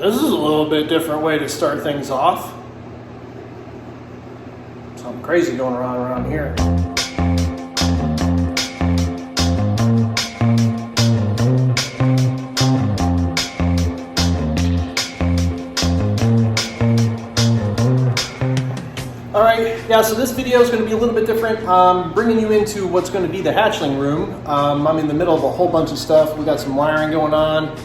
This is a little bit different way to start things off. Something crazy going around here. Yeah, so this video is going to be a little bit different, bringing you into what's going to be the hatchling room. I'm in the middle of a whole bunch of stuff. We got some wiring going on.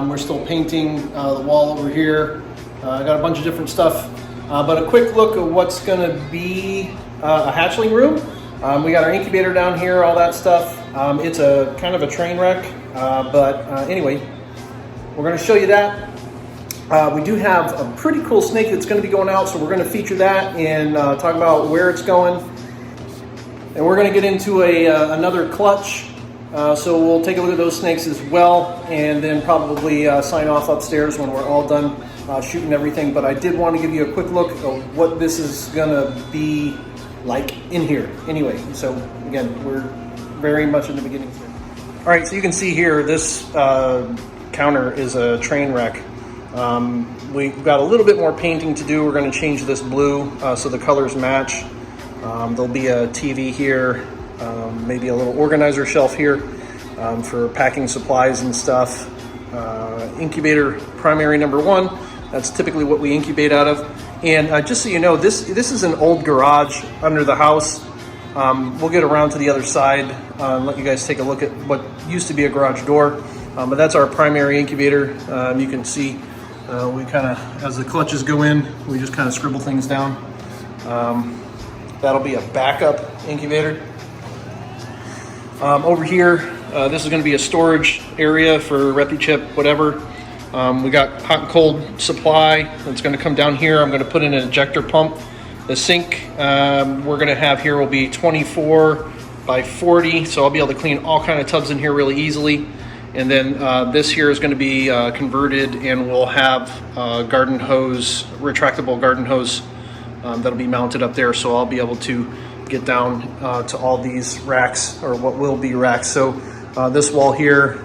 We're still painting the wall over here. I got a bunch of different stuff, but a quick look at what's going to be a hatchling room. We got our incubator down here, all that stuff. It's a kind of a train wreck, but anyway, we're going to show you that. We do have a pretty cool snake that's going to be going out, so we're going to feature that and talk about where it's going. And we're going to get into another clutch, so we'll take a look at those snakes as well, and then probably sign off upstairs when we're all done shooting everything. But I did want to give you a quick look at what this is going to be like in here. Anyway, so again, we're very much in the beginning here. All right, so you can see here, this counter is a train wreck. We've got a little bit more painting to do. We're going to change this blue so the colors match. There'll be a TV here, maybe a little organizer shelf here for packing supplies and stuff. Incubator primary number 1. That's typically what we incubate out of. And just so you know, this is an old garage under the house. We'll get around to the other side and let you guys take a look at what used to be a garage door. But that's our primary incubator. You can see we kind of, as the clutches go in, we just kind of scribble things down. That'll be a backup incubator. Over here, this is going to be a storage area for RepuChip, whatever. We got hot and cold supply that's going to come down here. I'm going to put in an ejector pump. The sink we're going to have here will be 24 by 40, so I'll be able to clean all kind of tubs in here really easily. And then this here is going to be converted, and we'll have garden hose, retractable garden hose that'll be mounted up there. So I'll be able to get down to all these racks, or what will be racks. So this wall here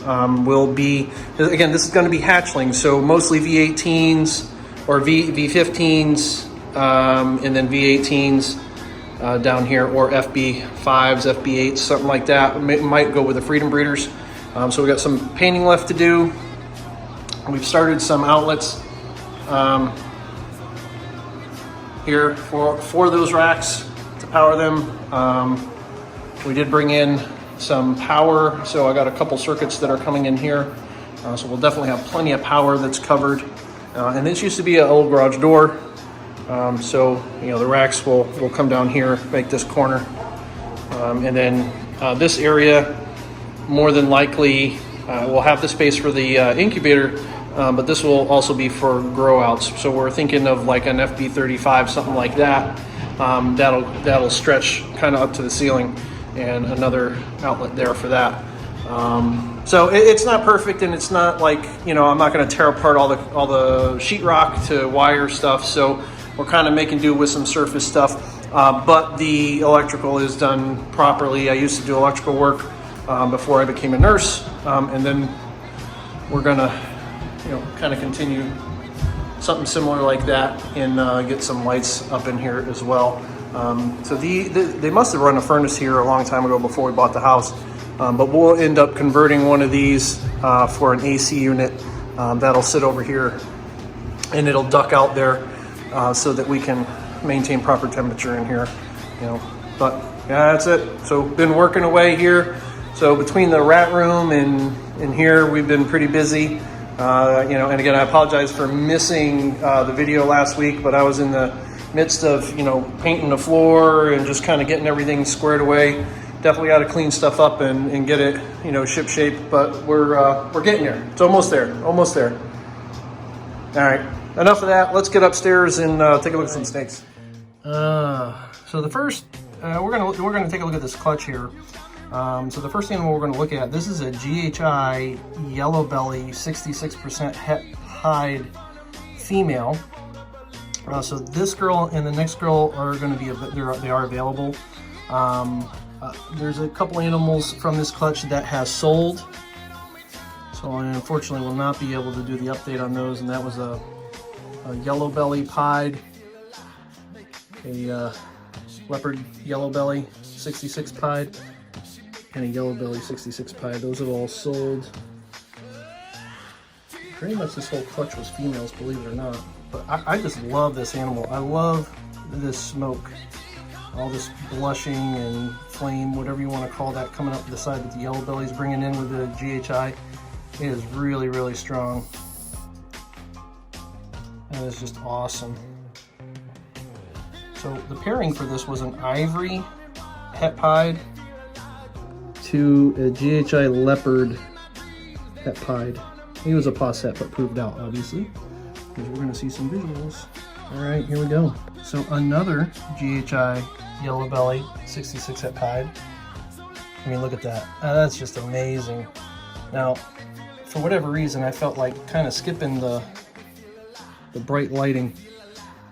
will be, again, this is going to be hatchling. So mostly V18s or V15s, and then V18s down here, or FB5s, FB8s, something like that. Might go with the Freedom Breeders. So we got some painting left to do. We've started some outlets here for those racks to power them. We did bring in some power, so I got a couple circuits that are coming in here. So we'll definitely have plenty of power that's covered. And this used to be an old garage door. So you know, the racks will come down here, make this corner, and then this area. More than likely, we'll have the space for the incubator, but this will also be for grow outs. So we're thinking of like an FB35, something like that. That'll stretch kind of up to the ceiling, and another outlet there for that. So it's not perfect, and it's not like, you know, I'm not going to tear apart all the sheetrock to wire stuff. So we're kind of making do with some surface stuff, but the electrical is done properly. I used to do electrical work before I became a nurse, and then we're gonna, you know, kind of continue something similar like that, and get some lights up in here as well. So they must have run a furnace here a long time ago before we bought the house, but we'll end up converting one of these for an AC unit that'll sit over here, and it'll duck out there so that we can maintain proper temperature in here, you know. But yeah, that's it. So been working away here. So between the rat room and here, we've been pretty busy. You know, and again, I apologize for missing the video last week, but I was in the midst of, you know, painting the floor and just kind of getting everything squared away. Definitely got to clean stuff up and get it, you know, ship shape, but we're getting there. It's almost there, almost there. All right, enough of that. Let's get upstairs and take a look at some snakes. So the first, we're gonna take a look at this clutch here. So the first thing we're going to look at, this is a GHI Yellow Belly 66% hide female. So this girl and the next girl are going to be, they are available. There's a couple animals from this clutch that has sold. So So I unfortunately will not be able to do the update on those, and that was a yellow belly pied, a leopard yellow belly 66 pied, and a yellow belly 66 pied. Those have all sold. Pretty much this whole clutch was females, believe it or not. But I just love this animal. I love this smoke. All this blushing and flame, whatever you want to call that, coming up the side that the yellow belly's bringing in with the GHI. It is really, really strong. That is just awesome. So the pairing for this was an ivory het pied to a GHI Leopard het pied. He was a posset, but proved out, obviously, because we're going to see some visuals. All right, here we go. So another GHI yellow belly 66 het pied. I mean, look at that. That's just amazing. Now, for whatever reason, I felt like kind of skipping the bright lighting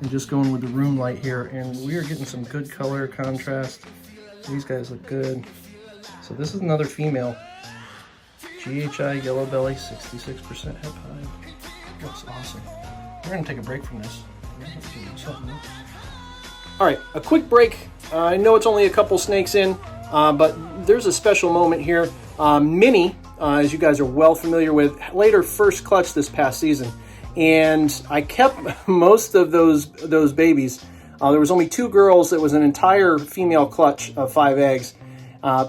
and just going with the room light here, and we are getting some good color contrast. These guys look good. So this is another female GHI yellow belly 66% het pied. Looks awesome. We're gonna take a break from this. All right, a quick break. I know it's only a couple snakes in, but there's a special moment here. Minnie, as you guys are well familiar with, laid her first clutch this past season, and I kept most of those babies. There was only 2 girls. That was an entire female clutch of 5 eggs.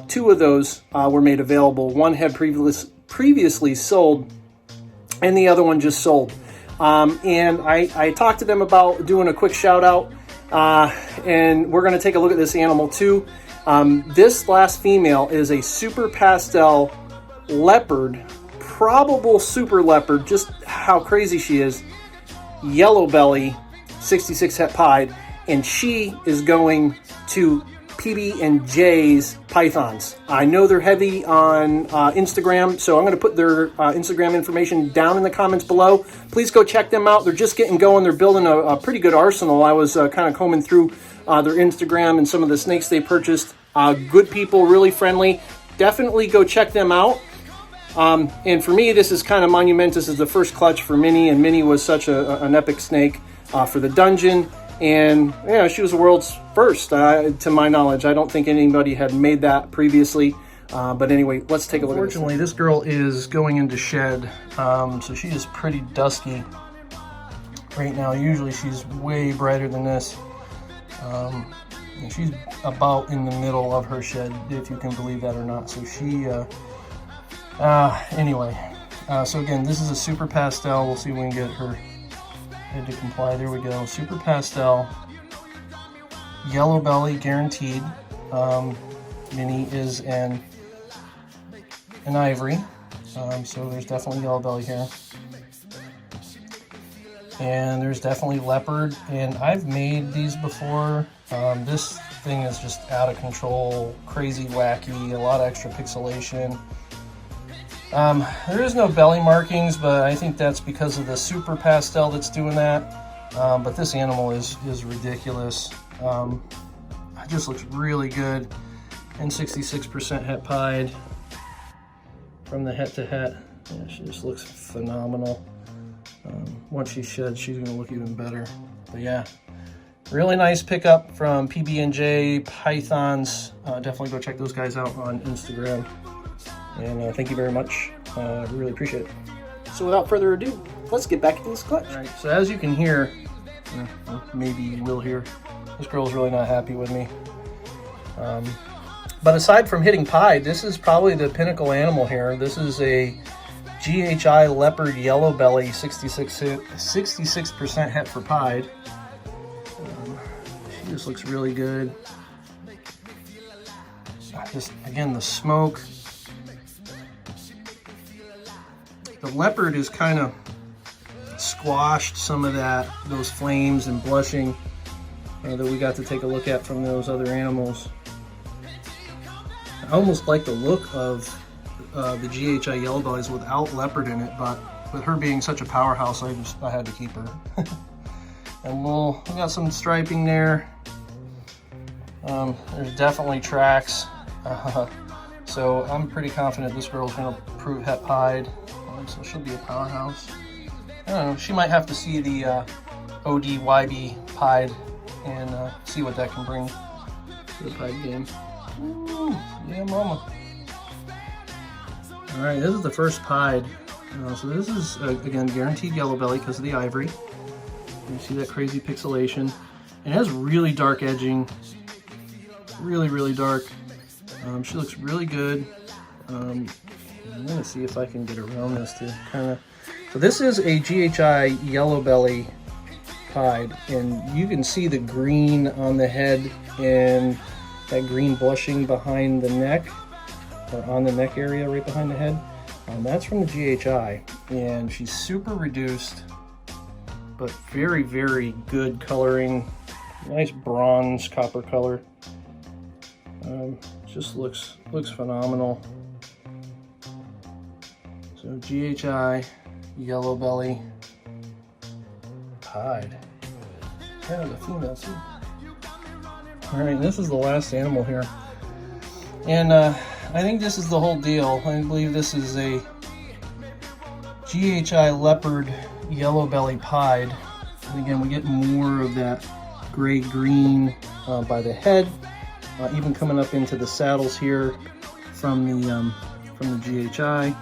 2 of those were made available. One had previously sold, and the other one just sold. And I talked to them about doing a quick shout out, and we're going to take a look at this animal too. This last female is a super pastel leopard, probable super leopard, just how crazy she is, yellow belly 66 het pied, and she is going to PB&J's pythons. I know they're heavy on Instagram, so I'm going to put their Instagram information down in the comments below. Please go check them out. They're just getting going. They're building a pretty good arsenal. I was kind of combing through their Instagram and some of the snakes they purchased. Good people, really friendly. Definitely go check them out. And for me, this is kind of monumentous. This is the first clutch for Minnie, and Minnie was such an epic snake for the dungeon. And she was the world's first, to my knowledge. I don't think anybody had made that previously. But anyway, let's take a look at this. Unfortunately, this girl is going into shed, so she is pretty dusky right now. Usually she's way brighter than this. And she's about in the middle of her shed, if you can believe that or not. So she, anyway. So again, this is a super pastel. We'll see if we can get her head to comply. There we go. Super pastel, yellow belly, guaranteed. Minnie is an ivory, so there's definitely yellow belly here, and there's definitely leopard. And I've made these before. This thing is just out of control, crazy wacky, a lot of extra pixelation. There is no belly markings, but I think that's because of the super pastel that's doing that. But this animal is ridiculous. It just looks really good. And 66% het pied from the het to het. Yeah, she just looks phenomenal. Once she sheds, she's gonna look even better. But yeah, really nice pickup from PB&J Pythons. Definitely go check those guys out on Instagram. And thank you very much. I really appreciate it. So without further ado, let's get back into this clutch. All right, so as you can hear, maybe you will hear, this girl's really not happy with me. But aside from hitting pied, this is probably the pinnacle animal here. This is a GHI Leopard yellow belly, 66% het for pied. She just looks really good. Just again, the smoke. The leopard is kind of squashed some of those flames and blushing that we got to take a look at from those other animals. I almost like the look of the GHI yellow bellies without leopard in it, but with her being such a powerhouse, I had to keep her. And we got some striping there. There's definitely tracks. So I'm pretty confident this girl's gonna prove het pied. So she'll be a powerhouse. I don't know, she might have to see the OD YB Pied and see what that can bring to the Pied game. Ooh, yeah, mama. All right, this is the first Pied. So this is, again, guaranteed yellow belly because of the ivory. You see that crazy pixelation. And it has really dark edging. Really, really dark. She looks really good. I'm gonna see if I can get around this to kind of... So this is a GHI yellow belly Pied, and you can see the green on the head and that green blushing behind the neck, or on the neck area right behind the head. That's from the GHI, and she's super reduced, but very, very good coloring. Nice bronze copper color. Just looks phenomenal. So GHI yellow belly Pied. Yeah, the female too. All right, this is the last animal here, and I think this is the whole deal. I believe this is a GHI Leopard yellow belly Pied. And again, we get more of that gray-green by the head, even coming up into the saddles here from the GHI.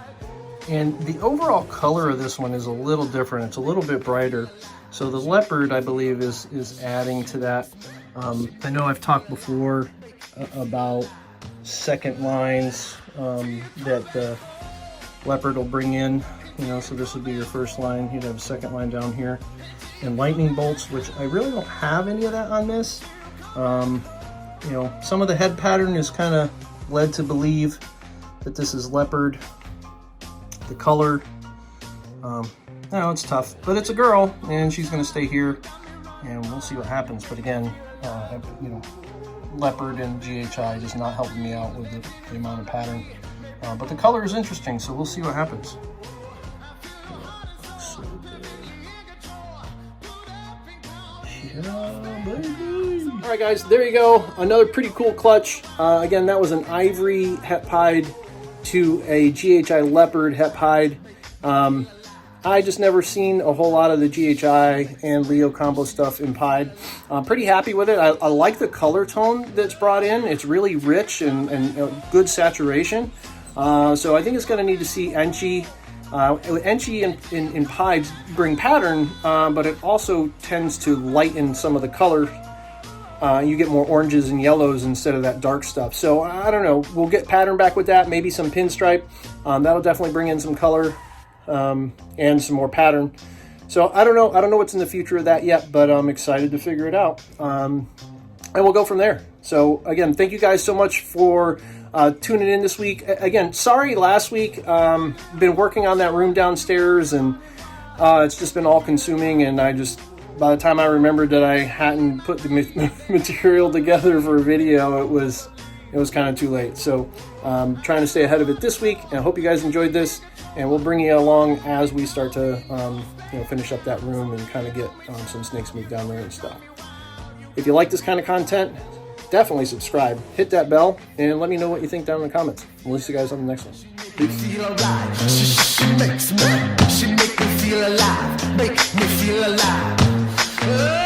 And the overall color of this one is a little different. It's a little bit brighter. So the leopard, I believe, is adding to that. I know I've talked before about second lines that the leopard will bring in. You know, so this would be your first line. You'd have a second line down here. And lightning bolts, which I really don't have any of that on this. You know, some of the head pattern is kind of led to believe that this is leopard. The color, I know it's tough, but it's a girl, and she's going to stay here, and we'll see what happens. But again, you know, leopard and GHI just not helping me out with the amount of pattern. But the color is interesting, so we'll see what happens. So good. Yeah, baby. All right, guys, there you go. Another pretty cool clutch. Again, that was an ivory het pied to a GHI Leopard het pied. I just never seen a whole lot of the GHI and Leo combo stuff in Pied. I'm pretty happy with it. I like the color tone that's brought in. It's really rich and good saturation. So I think it's going to need to see Enchi. Enchi in Pieds bring pattern, but it also tends to lighten some of the color. You get more oranges and yellows instead of that dark stuff. So I don't know. We'll get pattern back with that. Maybe some pinstripe. That'll definitely bring in some color. And some more pattern. So I don't know what's in the future of that yet, but I'm excited to figure it out. And we'll go from there. So again, thank you guys so much for tuning in this week. Again, sorry last week. Been working on that room downstairs, and it's just been all consuming, and by the time I remembered that I hadn't put the material together for a video, it was kind of too late. So trying to stay ahead of it this week, and I hope you guys enjoyed this. And we'll bring you along as we start to finish up that room and kind of get some snakes moved down there and stuff. If you like this kind of content, definitely subscribe, hit that bell, and let me know what you think down in the comments. We'll see you guys on the next one. She makes me feel alive, make me feel alive.